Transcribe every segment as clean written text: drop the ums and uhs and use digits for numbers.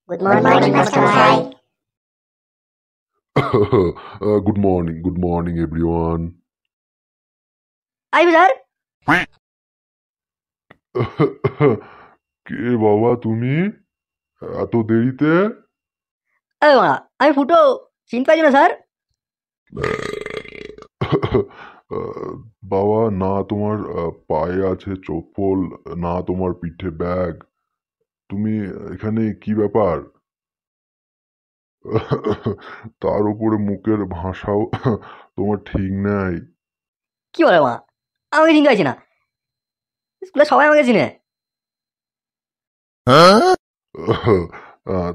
Good morning, Master Bhai. Good morning, everyone. IB sir. কে বাবা তুমি এত দেরিতে? আরে মা, আমি ফুটো, চিনতে পারছি না স্যার। বাবা, না তোমার পায়ে আছে চপ্পল, না তোমার পিঠে ব্যাগ, তুমি এখানে কি ব্যাপার? তার উপরে মুখের ভাষাও তোমার ঠিক নাই। কি বলে মা, আমাকে চিনতে পারছি না, স্কুলে সবাই আমাকে চিনে।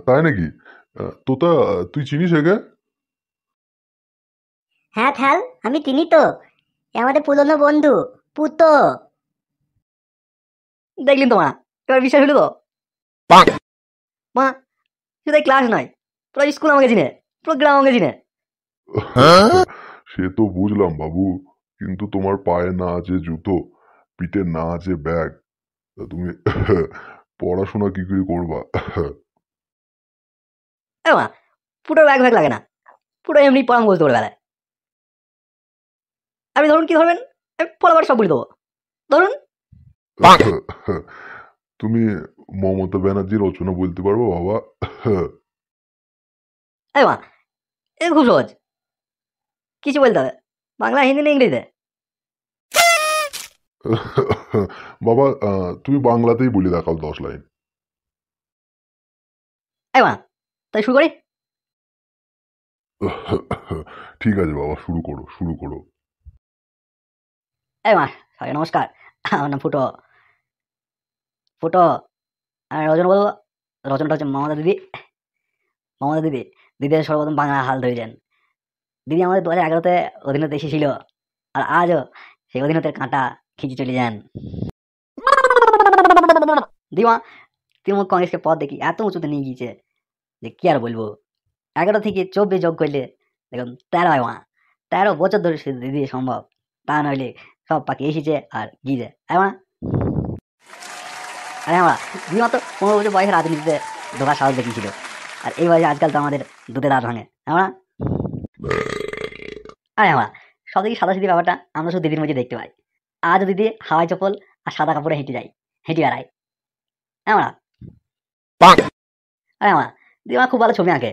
তাই নাকি? তোতা, তুই চিনিস একে? হ্যাঁ খ্যাল, আমি চিনি তো, এ আমাদের পুরনো বন্ধু পুতো। দেখলেন তো মা, এবার বিশ্বাস হলো তো? মা, শুধু ক্লাস নয়, পুরো স্কুল আমাকে চিনে, পুরো গ্রাম আমাকে চিনে। সে তো বুঝলাম বাবু, কিন্তু তোমার পায়ে না আছে জুতো, পিঠে না আছে ব্যাগ, তুমি পড়াশোনা কি করে করবা? এ মা, পুরো ব্যাগ লাগে না, পুরো এমনি পড়াম বলতে পারে বেলায়। আপনি ধরুন কি ধরবেন, আমি পড়াবার সব বলে দেবো। ধরুন তুমি মমতা ব্যানার্জির রচনা বলতে পারবো বাবা? এ মা, এ খুব সহজ, কিছু বলতে হবে, বাংলা, হিন্দি না ইংরেজিতে? বাবা, তুমি বাংলাতেই বলে দেখাও 10 লাইন। এ মা, তাই শুরু করি। ঠিক আছে বাবা, শুরু করো শুরু করো। এ মা, সবাই নমস্কার, আমার নাম ফুটো। ফুটো, আমি রচনা বলবো। রচনাটা হচ্ছে মমতা দিদি। মমতা দিদি, দিদি সর্বপ্রথম বাংলা হাল ধরেছেন। দিদি আমাদের 2011-তে অধীনতে এসেছিল, আর আজও সেই অধীনতের কাঁটা খিঁচে চলে যান। দিমা, তৃণমূল কংগ্রেসকে পদ দেখি এত উঁচুতে নিয়ে গিয়েছে যে কি আর বলবো। 11 থেকে 24 যোগ করলে দেখুন 13 হয় মা। 13 বছর ধরে সে দিদি সম্ভব, তা নইলে সব পাখি এসেছে আর গিয়েছে। মা, আরে আমরা দিমা তো 15 বছর বয়সে রাজনীতিতে ঢোকার সাহস দেখিয়েছিল, আর এই বয়সে আজকাল তো আমাদের দুধে দাঁত ভাঙে। আমরা আরে আমরা সব থেকে সাদা সিধি ব্যাপারটা আমরা শুধু দিদির মধ্যে দেখতে পাই। আজও দিদি হাওয়াই চপ্পল আর সাদা কাপড়ে হেঁটে বেড়ায়। আমরা আরে আমার দিদিমা খুব ভালো ছবি আঁকে।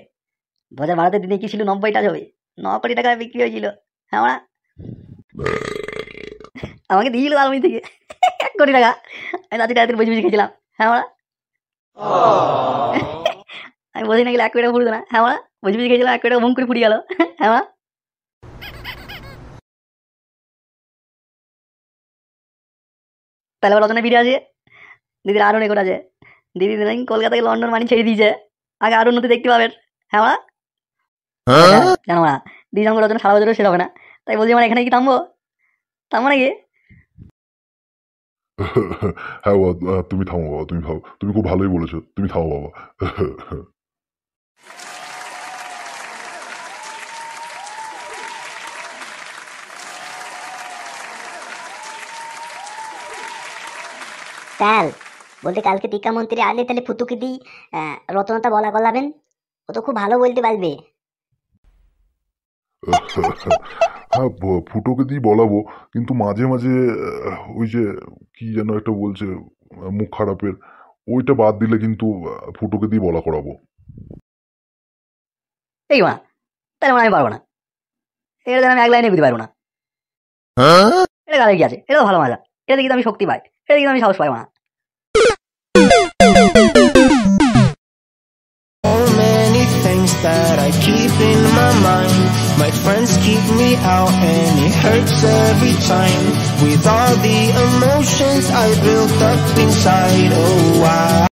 2012-তে দিদি কি ছিল 90টা ছবি, 9 কোটি টাকায় বিক্রি হয়েছিল। হ্যাঁ আমরা আমাকে দিয়েছিল আলমারি থেকে 1 কোটি টাকা। আমি রাতে রাতে বসে বসে খেয়েছিলাম। হ্যাঁ আমরা আমি বসে না গেলে 1 কোটি টাকা ফুটতো না। হ্যাঁ আমরা বসে বসে খেয়েছিলাম, 1 কোটি টাকা ভুম করে ফুটে গেল। হ্যাঁ আমরা তাহলে আবার রচনা ভিডিও আছে, দিদির আরো রেকর্ড আছে। দিদি দিন কলকাতা থেকে লন্ডন মানি ছেড়ে দিয়েছে, আগে আরো উন্নতি দেখতে পাবেন। হ্যাঁ আমরা জানো না, দিদি আমাকে রচনা সারা বছরও শেষ হবে না, তাই বলছি আমার এখানে কি থামবো নাকি? হ্যাঁ বাবা, তুমি থামো বাবা, তুমি থামো, তুমি খুব ভালোই বলেছো, তুমি থামো বাবা। খ্যাল, বলতে কালকে টিকামন্ত্রী আসলে তাহলে ফুতুকে দি রচনাটা বলা গলাবেন, ও তো খুব ভালো বলতে পারবে। হ্যাঁ, ফুটোকে দিয়ে বলাবো, কিন্তু মাঝে মাঝে ওই যে কি যেন একটা বলছে, মুখ খারাপের, ওইটা বাদ দিলে কিন্তু ফুটোকে দিয়ে বলা করাবো। এই মা, তাহলে মানে আমি পারবো না, এটা আমি 1 লাইনে বুঝতে পারবো না। এটা গালে কি আছে, এটাও ভালো মজা, এটা দেখি তো আমি শক্তি পাই, এটা দেখি তো আমি সাহস পাই মা। That I keep in my mind. My friends keep me out and it hurts every time. With all the emotions I built up inside, oh I